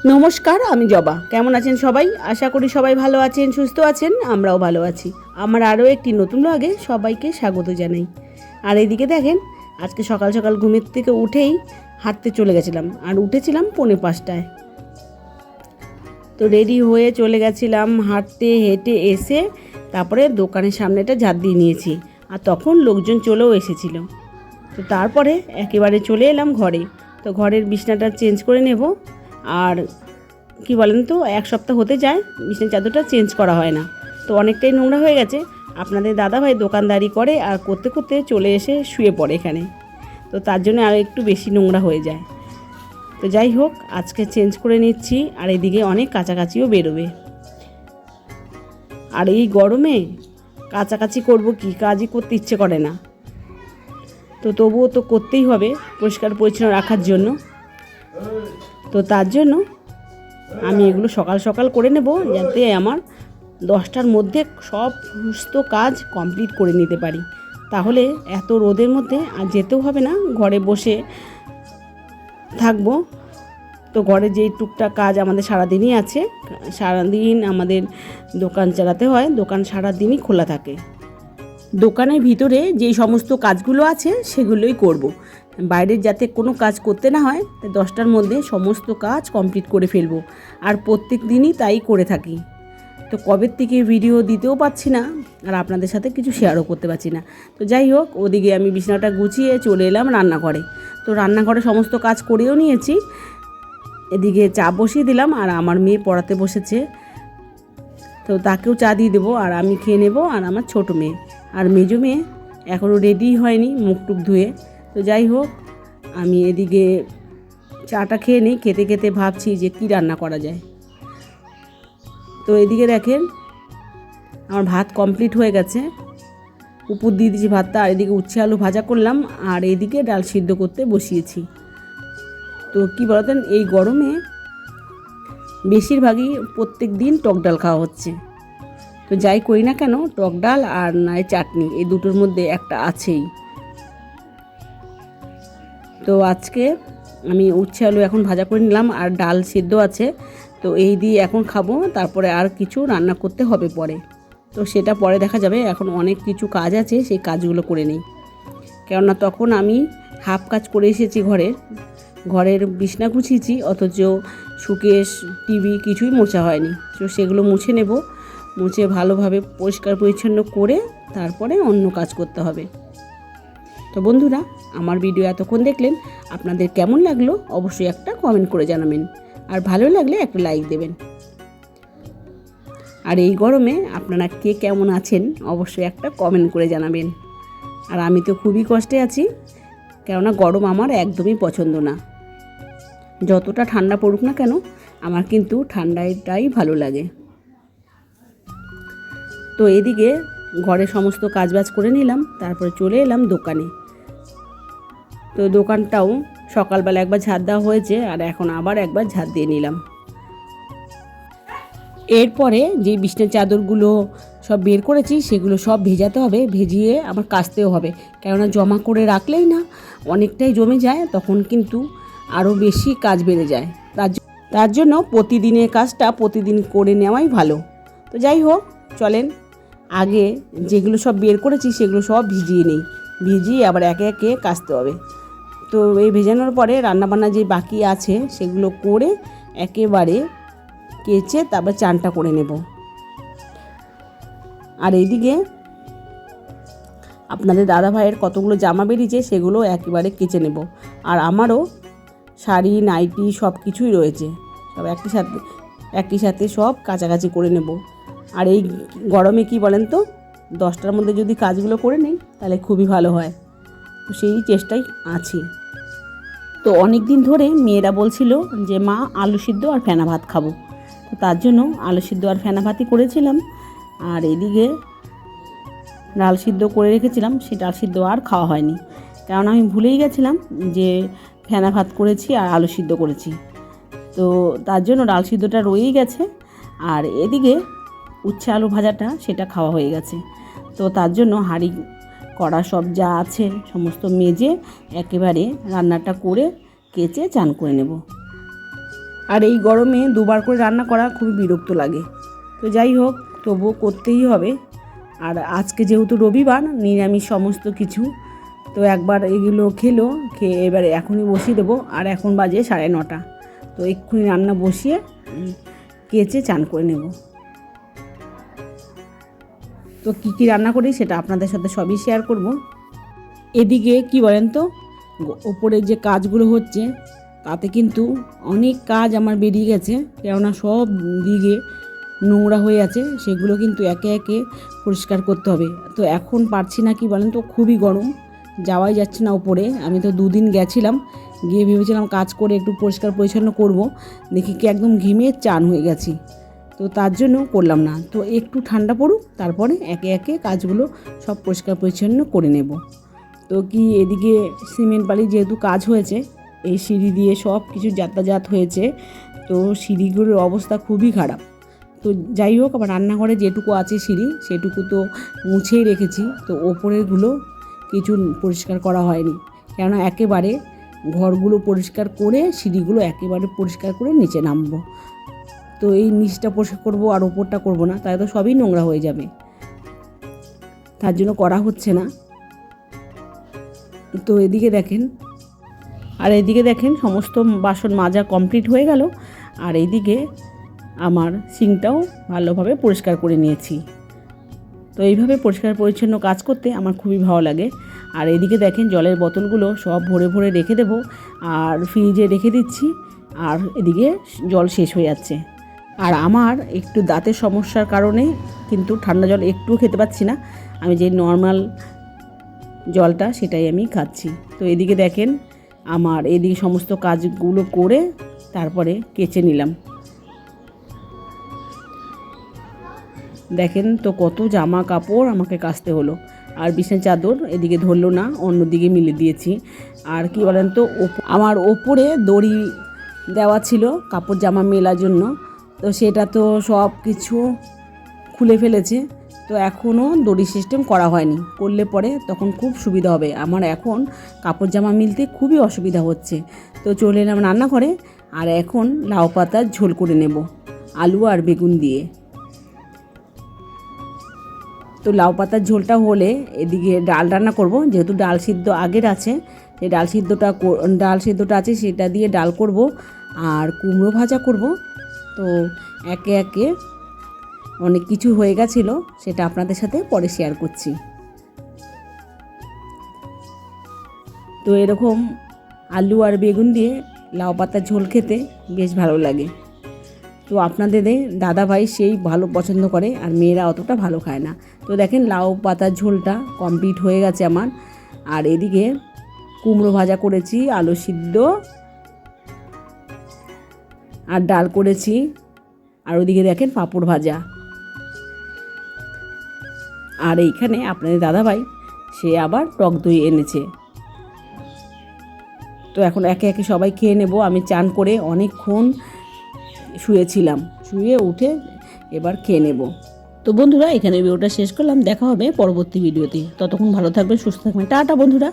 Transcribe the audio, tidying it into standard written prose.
নমস্কার, আমি জবা। কেমন আছেন সবাই? আশা করি সবাই ভালো আছেন, সুস্থ আছেন। আমরাও ভালো আছি। আমার আরও একটি নতুন ব্লগে সবাইকে স্বাগত জানাই। আর এদিকে দেখেন, আজকে সকাল সকাল ঘুমের থেকে উঠেই হাঁটতে চলে গেছিলাম, আর উঠেছিলাম 4:45টায়। তো রেডি হয়ে চলে গেছিলাম হাঁটতে। হেঁটে এসে তারপরে দোকানের সামনেটা ঝাঁট দিয়ে নিয়েছি, আর তখন লোকজন চলেও এসেছিল। তো তারপরে একেবারে চলে এলাম ঘরে। তো ঘরের বিছনাটা চেঞ্জ করে নেব। আর কি বলেন তো, এক সপ্তাহ হতে যায় বিছানার চাদরটা চেঞ্জ করা হয় না। তো অনেকটাই নোংরা হয়ে গেছে। আপনাদের দাদাভাই দোকানদারি করে, আর করতে করতে চলে এসে শুয়ে পড়ে এখানে। তো তার জন্য আরও একটু বেশি নোংরা হয়ে যায়। তো যাই হোক, আজকে চেঞ্জ করে নিচ্ছি। আর এদিকে অনেক কাছাকাছিও বেরোবে। আর এই গরমে কাছাকাছি করব কি, কাজই করতে ইচ্ছে করে না। তো তবুও তো করতেই হবে পরিষ্কার পরিচ্ছন্ন রাখার জন্য। তো তার জন্য আমি এগুলো সকাল সকাল করে নেব, যাতে আমার 10টার মধ্যে সমস্ত কাজ কমপ্লিট করে নিতে পারি। তাহলে এত রোদের মধ্যে আর যেতেও হবে না, ঘরে বসে থাকবো। তো ঘরে যেই টুকটাক কাজ আমাদের সারাদিনই আছে, সারাদিন আমাদের দোকান চালাতে হয়, দোকান সারাদিনই খোলা থাকে। দোকানের ভিতরে যেই সমস্ত কাজগুলো আছে সেগুলোই করব। বাইরের যাতে কোনো কাজ করতে না হয়, 10টার মধ্যে সমস্ত কাজ কমপ্লিট করে ফেলবো। আর প্রত্যেক দিনই তাই করে থাকি। তো কবের থেকে ভিডিও দিতেও পারছি না, আর আপনাদের সাথে কিছু শেয়ারও করতে পারছি না। তো যাই হোক, ওদিকে আমি বিছানাটা গুছিয়ে চলে এলাম রান্নাঘরে। তো রান্নাঘরে সমস্ত কাজ করেও নিয়েছি। এদিকে চা বসিয়ে দিলাম, আর আমার মেয়ে পড়াতে বসেছে। তো তাকেও চা দিয়ে দেবো, আর আমি খেয়ে নেব। আর আমার ছোট মেয়ে আর মেজো মেয়ে এখনও রেডি হয়নি, মুখ টুক ধুয়ে। তো যাই হোক, আমি এদিকে চাটা খেয়ে নিই। খেতে খেতে ভাবছি যে কি রান্না করা যায়। তো এদিকে দেখেন, আমার ভাত কমপ্লিট হয়ে গেছে। উপর দিয়ে দিয়েছি ভাতটা। আর এদিকে উচ্ছে আলু ভাজা করলাম, আর এদিকে ডাল সিদ্ধ করতে বসিয়েছি। তো কি বলতেন, এই গরমে বেশিরভাগই প্রত্যেক দিন টক ডাল খাওয়া হচ্ছে। তো যাই করি না কেন, টক ডাল আর নয় চাটনি, এই দুটোর মধ্যে একটা আছেই। তো আজকে আমি উচ্ছে আলু এখন ভাজা করে নিলাম, আর ডাল সিদ্ধ আছে। তো এই দিয়ে এখন খাবো, তারপরে আর কিছু রান্না করতে হবে পরে। তো সেটা পরে দেখা যাবে। এখন অনেক কিছু কাজ আছে, সেই কাজগুলো করে নিই। কেননা তখন আমি হাফ কাজ করে এসেছি, ঘরের বিছনা গুছিয়েছি, অথচ সুকেশ টিভি কিছুই মোছা হয়নি। তো সেগুলো মুছে নেব। মুছে ভালোভাবে পরিষ্কার পরিচ্ছন্ন করে তারপরে অন্য কাজ করতে হবে। তো বন্ধুরা, আমার ভিডিও এতক্ষণ দেখলেন, আপনাদের কেমন লাগলো অবশ্যই একটা কমেন্ট করে জানাবেন। আর ভালো লাগলে একটা লাইক দেবেন। আর এই গরমে আপনারা কে কেমন আছেন অবশ্যই একটা কমেন্ট করে জানাবেন। আর আমি তো খুবই কষ্টে আছি, কেননা গরম আমার একদমই পছন্দ না। যতটা ঠান্ডা পড়ুক না কেন, আমার কিন্তু ঠান্ডাটাই ভালো লাগে। তো এদিকে ঘরে সমস্ত কাজবাজ করে নিলাম, তারপরে চলে এলাম দোকানে। তো দোকানটাও সকালবেলা একবার ঝাড় দেওয়া হয়েছে, আর এখন আবার একবার ঝাড় দিয়ে নিলাম। এরপরে যে বিছানার চাদরগুলো সব বের করেছি সেগুলো সব ভেজাতে হবে, ভেজিয়ে আবার কাচতেও হবে। কেননা জমা করে রাখলেই না অনেকটাই জমে যায়, তখন কিন্তু আরও বেশি কাজ বেড়ে যায়। তার জন্য প্রতিদিনের কাজটা প্রতিদিন করে নেওয়াই ভালো। তো যাই হোক, চলেন আগে যেগুলো সব বের করেছি সেগুলো সব ভিজিয়ে নিই। ভিজিয়ে আবার একে একে কাচতে হবে। তো এই ভেজানোর পরে রান্নাবান্না যে বাকি আছে সেগুলো করে একেবারে কেচে তারপর চানটা করে নেব। আর এইদিকে আপনাদের দাদাভাইয়ের কতগুলো জামা বেরিয়েছে সেগুলো একেবারে কেচে নেব। আর আমারও শাড়ি নাইটি সব কিছুই রয়েছে, সব একই সাথে সব কাছাকাছি করে নেব। আর এই গরমে কি বলেন তো, 10টার মধ্যে যদি কাজগুলো করে নিই তাহলে খুবই ভালো হয়। তো সেই চেষ্টাই আছি। তো অনেক দিন ধরে মেয়েরা বলছিল যে মা আলু সিদ্ধ আর ফেনা ভাত খাবো। তো তার জন্য আলু সিদ্ধ আর ফেনা ভাতই করেছিলাম। আর এদিকে ডাল সিদ্ধ করে রেখেছিলাম, সেই ডাল সিদ্ধ আর খাওয়া হয়নি, কারণ আমি ভুলেই গেছিলাম যে ফেনা ভাত করেছি আর আলু সিদ্ধ করেছি। তো তার জন্য ডাল সিদ্ধটা রয়েই গেছে। আর এদিকে উচ্ছে আলু ভাজাটা সেটা খাওয়া হয়ে গেছে। তো তার জন্য হাঁড়ি কড়া সব যা আছে সমস্ত মেজে একেবারে রান্নাটা করে কেচে চান করে নেব। আর এই গরমে দুবার করে রান্না করা খুবই বিরক্ত লাগে। তো যাই হোক, তবুও করতেই হবে। আর আজকে যেহেতু রবিবার, নিরামিষ সমস্ত কিছু, তো একবার এগুলো খেয়ে এবারে এখনই বসিয়ে দেবো। আর এখন বাজে 9:30। তো এক্ষুনি রান্না বসিয়ে কেচে চান করে নেব। তো কী রান্না করি সেটা আপনাদের সাথে সবই শেয়ার করব। এদিকে কি বলেন তো, ওপরে যে কাজগুলো হচ্ছে তাতে কিন্তু অনেক কাজ আমার বেরিয়ে গেছে, কেননা সব দিকে নোংরা হয়ে আছে, সেগুলো কিন্তু একে একে পরিষ্কার করতে হবে। তো এখন পারছি না, কি বলেন তো, খুবই গরম, যাওয়াই যাচ্ছে না উপরে। আমি তো 2 দিন গেছিলাম, গিয়ে ভেবেছিলাম কাজ করে একটু পরিষ্কার পরিচ্ছন্ন করব, দেখি কি একদম ঘিমে চান হয়ে গেছি। তো তার জন্য করলাম না। তো একটু ঠান্ডা পড়ুক, তারপরে একে একে কাজগুলো সব পরিষ্কার পরিচ্ছন্ন করে নেব। তো কি এদিকে সিমেন্ট বালি যেহেতু কাজ হয়েছে, এই সিঁড়ি দিয়ে সব কিছু যাতায়াত হয়েছে, তো সিঁড়িগুলোর অবস্থা খুবই খারাপ। তো যাই হোক, আবার রান্নাঘরে যেটুকু আছে সিঁড়ি সেটুকু তো মুছেই রেখেছি। তো ওপরেরগুলো কিছু পরিষ্কার করা হয়নি, কেননা একেবারে ঘরগুলো পরিষ্কার করে সিঁড়িগুলো একেবারে পরিষ্কার করে নিচে নামবো। তো এই নিচটা পরিষ্কার করবো আর ওপরটা করবো না, তাই তো সবই নোংরা হয়ে যাবে, তার জন্য করা হচ্ছে না। তো এদিকে দেখেন সমস্ত বাসন মাজা কমপ্লিট হয়ে গেল। আর এইদিকে আমার সিঙ্কটাও ভালোভাবে পরিষ্কার করে নিয়েছি। তো এইভাবে পরিষ্কার পরিচ্ছন্ন কাজ করতে আমার খুবই ভালো লাগে। আর এদিকে দেখেন জলের বোতলগুলো সব ভরে ভরে রেখে দেবো, আর ফ্রিজে রেখে দিচ্ছি। আর এদিকে জল শেষ হয়ে যাচ্ছে। আর আমার একটু দাঁতের সমস্যার কারণে কিন্তু ঠান্ডা জল একটুও খেতে পাচ্ছি না, আমি যে নর্মাল জলটা সেটাই আমি খাচ্ছি। তো এদিকে দেখেন আমার এদিকে সমস্ত কাজগুলো করে তারপরে কেচে নিলাম। দেখেন তো কত জামা কাপড় আমাকে কাচতে হলো। আর বিছানার চাদর এদিকে ধরলো না, অন্যদিকে মিলে দিয়েছি। আর কি বলেন তো, আমার ওপরে দড়ি দেওয়া ছিল কাপড় জামা মেলার জন্য, তো সেটা তো সব কিছু খুলে ফেলেছে। তো এখনও দড়ি সিস্টেম করা হয়নি, করলে পরে তখন খুব সুবিধা হবে। আমার এখন কাপড় জামা মিলতে খুবই অসুবিধা হচ্ছে। তো চলে এলাম রান্নাঘরে, আর এখন লাউ পাতার ঝোল করে নেব আলু আর বেগুন দিয়ে। তো লাউ পাতার ঝোলটা হলে এদিকে ডাল রান্না করব, যেহেতু ডাল সিদ্ধ আগের আছে, সেই ডাল সিদ্ধটা আছে সেটা দিয়ে ডাল করব, আর কুমড়ো ভাজা করব। তো একে একে অনেক কিছু হয়ে গেছিলো, সেটা আপনাদের সাথে পরে শেয়ার করছি। তো এরকম আলু আর বেগুন দিয়ে লাউ পাতার ঝোল খেতে বেশ ভালো লাগে। তো আপনাদের দাদা ভাই সেই ভালো পছন্দ করে, আর মেয়েরা অতটা ভালো খায় না। তো দেখেন লাউ পাতার ঝোলটা কমপ্লিট হয়ে গেছে আমার। আর এদিকে কুমড়ো ভাজা করেছি, আলু সিদ্ধ আর ডাল করেছি, আর ওদিকে দেখেন পাঁপড় ভাজা। আর এইখানে আপনাদের দাদাভাই সে আবার টক দই এনেছে। তো এখন একে একে সবাই খেয়ে নেব। আমি চান করে অনেকক্ষণ শুয়েছিলাম, শুয়ে উঠে এবার খেয়ে নেব। তো বন্ধুরা, এখানে ভিডিওটা শেষ করলাম, দেখা হবে পরবর্তী ভিডিওতে। ততক্ষণ ভালো থাকবেন, সুস্থ থাকবেন, টাটা বন্ধুরা।